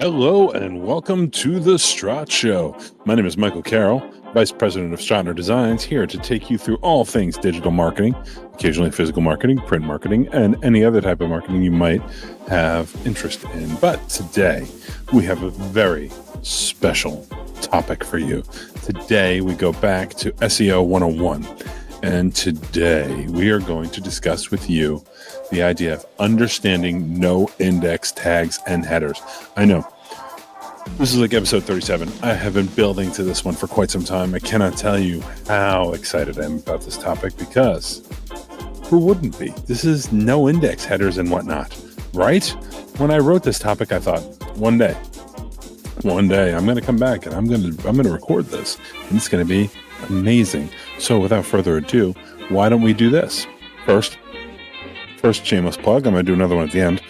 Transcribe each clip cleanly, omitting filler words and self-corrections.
Hello and welcome to the StrottSHOW. My name is Michael Carroll, Vice President of Strottner Designs, here to take you through all things digital marketing, occasionally physical marketing, print marketing, and any other type of marketing you might have interest in. But today, we have a very special topic for you. Today, we go back to SEO 101. And today, we are going to discuss with you the idea of understanding no index tags and headers. I know this is like episode 37. I have been building to this one for quite some time. I cannot tell you how excited I am about this topic because who wouldn't be? This is no index headers and whatnot, right? When I wrote this topic, I thought one day I'm going to come back and I'm going to record this and it's going to be amazing. So without further ado, why don't we do this? First shameless plug. I'm going to do another one at the end.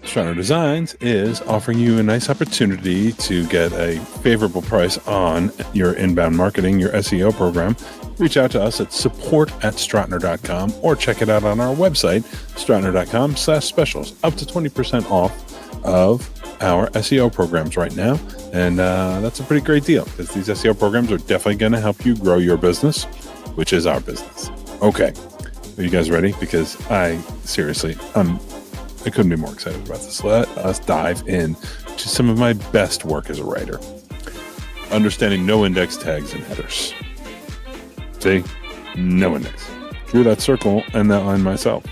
Strottner Designs is offering you a nice opportunity to get a favorable price on your inbound marketing, your SEO program. Reach out to us at support@strottner.com or check it out on our website, strottner.com/specials. Up to 20% off of our SEO programs right now. And that's a pretty great deal because these SEO programs are definitely going to help you grow your business, which is our business. Okay. Are you guys ready? Because I couldn't be more excited about this. Let us dive in to some of my best work as a writer. Understanding no index tags and headers. See? No index. Drew that circle and that line myself.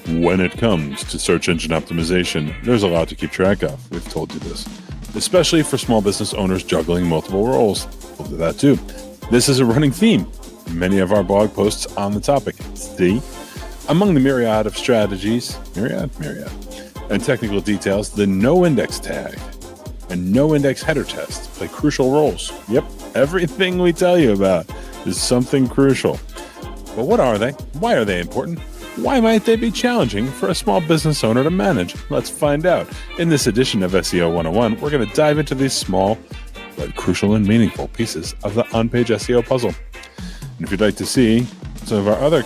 When it comes to search engine optimization, there's a lot to keep track of. We've told you this. Especially for small business owners juggling multiple roles. We'll do that too. This is a running theme. Many of our blog posts on the topic. See? Among the myriad of strategies, and technical details, the no index tag and no index header test play crucial roles. Yep, everything we tell you about is something crucial. But what are they? Why are they important? Why might they be challenging for a small business owner to manage? Let's find out. In this edition of SEO 101, we're going to dive into these small but crucial and meaningful pieces of the on-page SEO puzzle. And if you'd like to see some of our other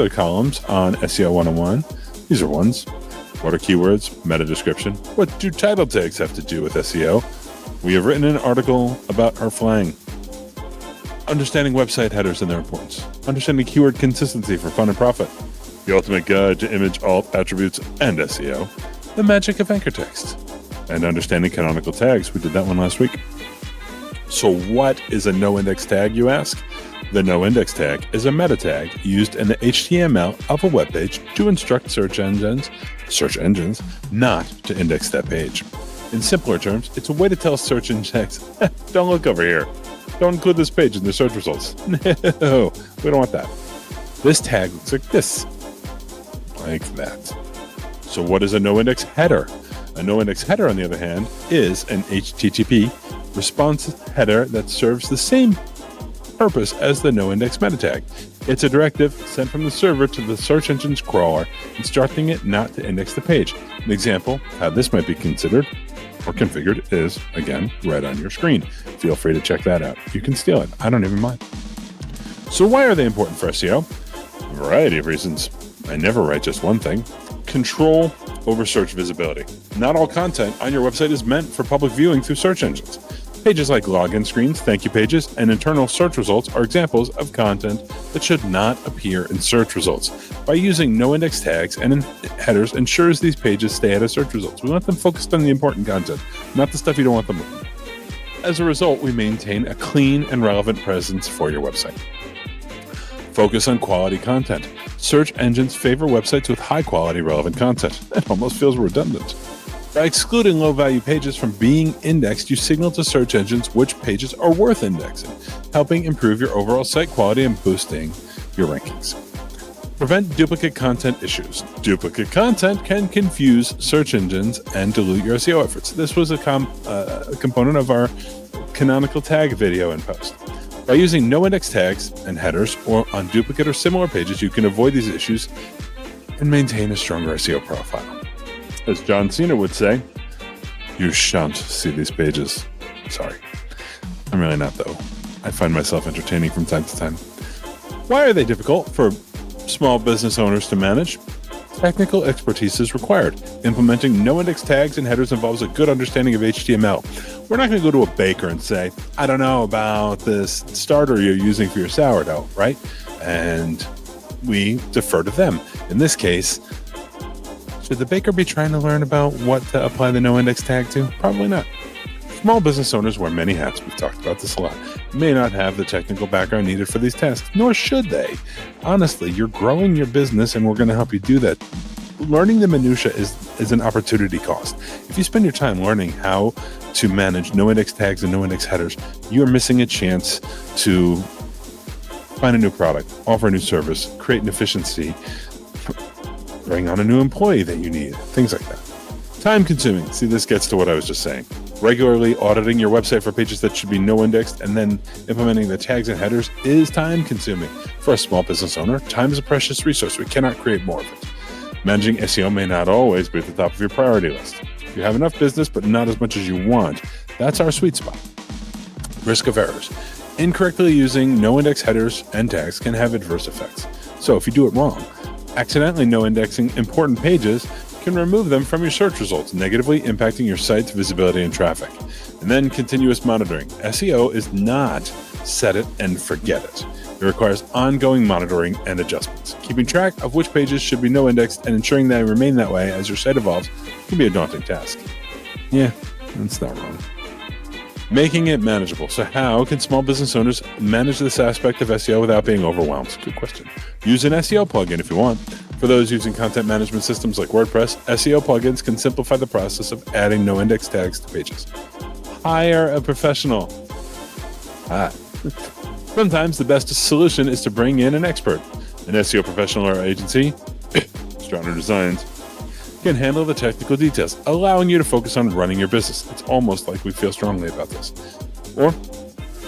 columns on SEO 101, these are ones. What are keywords? Meta description. What do title tags have to do with SEO? We have written an article about our flang. Understanding website headers and their importance. Understanding keyword consistency for fun and profit. The ultimate guide to image, alt, attributes, and SEO. The magic of anchor text. And understanding canonical tags. We did that one last week. So what is a no index tag, you ask? The no index tag is a meta tag used in the HTML of a web page to instruct search engines not to index that page. In simpler terms, it's a way to tell search engines, don't look over here. Don't include this page in the search results. No, we don't want that. This tag looks like this. Like that. So what is a no index header? A no index header, on the other hand, is an HTTP response header that serves the same purpose as the no index meta tag. It's a directive sent from the server to the search engine's crawler, instructing it not to index the page. An example how this might be considered or configured is, again, right on your screen. Feel free to check that out. You can steal it. I don't even mind. So why are they important for SEO? A variety of reasons. I never write just one thing. Control over search visibility. Not all content on your website is meant for public viewing through search engines. Pages like login screens, thank you pages, and internal search results are examples of content that should not appear in search results. By using no index tags and headers ensures these pages stay out of search results. We want them focused on the important content, not the stuff you don't want them looking at. As a result, we maintain a clean and relevant presence for your website. Focus on quality content. Search engines favor websites with high-quality, relevant content. That almost feels redundant. By excluding low-value pages from being indexed, you signal to search engines which pages are worth indexing, helping improve your overall site quality and boosting your rankings. Prevent duplicate content issues. Duplicate content can confuse search engines and dilute your SEO efforts. This was a component of our canonical tag video and post. By using no index tags and headers or on duplicate or similar pages, you can avoid these issues and maintain a stronger SEO profile. As John Cena would say, you shan't see these pages. Sorry. I'm really not, though. I find myself entertaining from time to time. Why are they difficult for small business owners to manage? Technical expertise is required. Implementing no-index tags and headers involves a good understanding of HTML. We're not going to go to a baker and say, I don't know about this starter you're using for your sourdough, right? And we defer to them. In this case, should the baker be trying to learn about what to apply the no-index tag to? Probably not. Small business owners wear many hats. We've talked about this a lot. May not have the technical background needed for these tasks, nor should they. Honestly, you're growing your business and we're going to help you do that. Learning the minutia is an opportunity cost. If you spend your time learning how to manage no-index tags and no-index headers, you're missing a chance to find a new product, offer a new service, create an efficiency, bring on a new employee that you need, things like that. Time consuming. See, this gets to what I was just saying. Regularly auditing your website for pages that should be no-indexed and then implementing the tags and headers is time consuming. For a small business owner, time is a precious resource. We cannot create more of it. Managing SEO may not always be at the top of your priority list. You have enough business, but not as much as you want. That's our sweet spot. Risk of errors. Incorrectly using no-index headers and tags can have adverse effects. So if you do it wrong, accidentally no-indexing important pages can remove them from your search results, negatively impacting your site's visibility and traffic. And then continuous monitoring. SEO is not set it and forget it. It requires ongoing monitoring and adjustments. Keeping track of which pages should be no-indexed and ensuring they remain that way as your site evolves can be a daunting task. Yeah, that's not wrong. Making it manageable. So how can small business owners manage this aspect of SEO without being overwhelmed? Good question. Use an SEO plugin if you want. For those using content management systems like WordPress, SEO plugins can simplify the process of adding no-index tags to pages. Hire a professional. Sometimes the best solution is to bring in an expert. An SEO professional or agency, Strottner Designs, can handle the technical details, allowing you to focus on running your business. It's almost like we feel strongly about this. Or,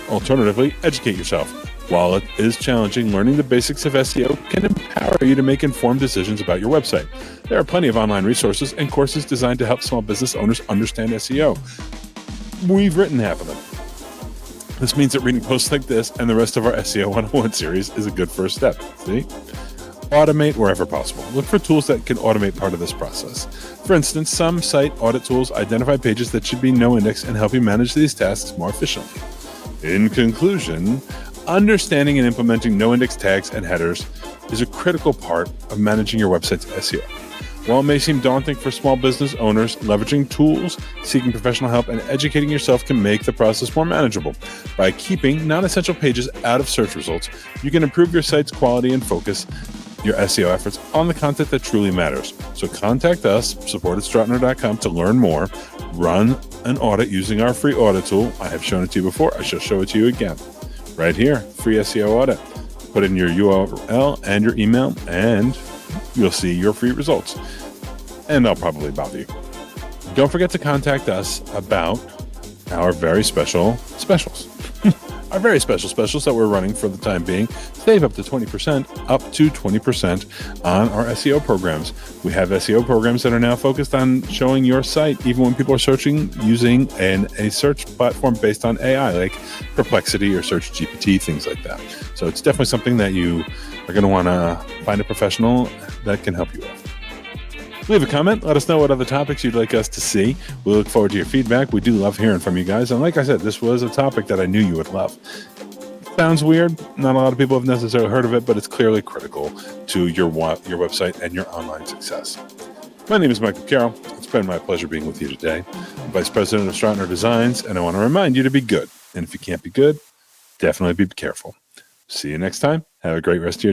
alternatively, educate yourself. While it is challenging, learning the basics of SEO can empower you to make informed decisions about your website. There are plenty of online resources and courses designed to help small business owners understand SEO. We've written half of them. This means that reading posts like this and the rest of our SEO 101 series is a good first step. See? Automate wherever possible. Look for tools that can automate part of this process. For instance, some site audit tools identify pages that should be no-index and help you manage these tasks more efficiently. In conclusion, understanding and implementing no-index tags and headers is a critical part of managing your website's SEO. While it may seem daunting for small business owners, leveraging tools, seeking professional help, and educating yourself can make the process more manageable. By keeping non-essential pages out of search results, you can improve your site's quality and focus your SEO efforts on the content that truly matters. So contact us, support@strottner.com, to learn more. Run an audit using our free audit tool. I have shown it to you before. I shall show it to you again. Right here, free SEO audit. Put in your URL and your email, and you'll see your free results. And I'll probably bother you. Don't forget to contact us about our very special specials. Our very special specials that we're running for the time being. Save up to 20% on our SEO programs. We have SEO programs that are now focused on showing your site, even when people are searching using a search platform based on AI, like Perplexity or Search GPT, things like that. So it's definitely something that you are going to want to find a professional that can help you with. Leave a comment. Let us know what other topics you'd like us to see. We look forward to your feedback. We do love hearing from you guys. And like I said, this was a topic that I knew you would love. Sounds weird. Not a lot of people have necessarily heard of it, but it's clearly critical to your website and your online success. My name is Michael Carroll. It's been my pleasure being with you today. I'm Vice President of Strottner Designs, and I want to remind you to be good. And if you can't be good, definitely be careful. See you next time. Have a great rest of your day.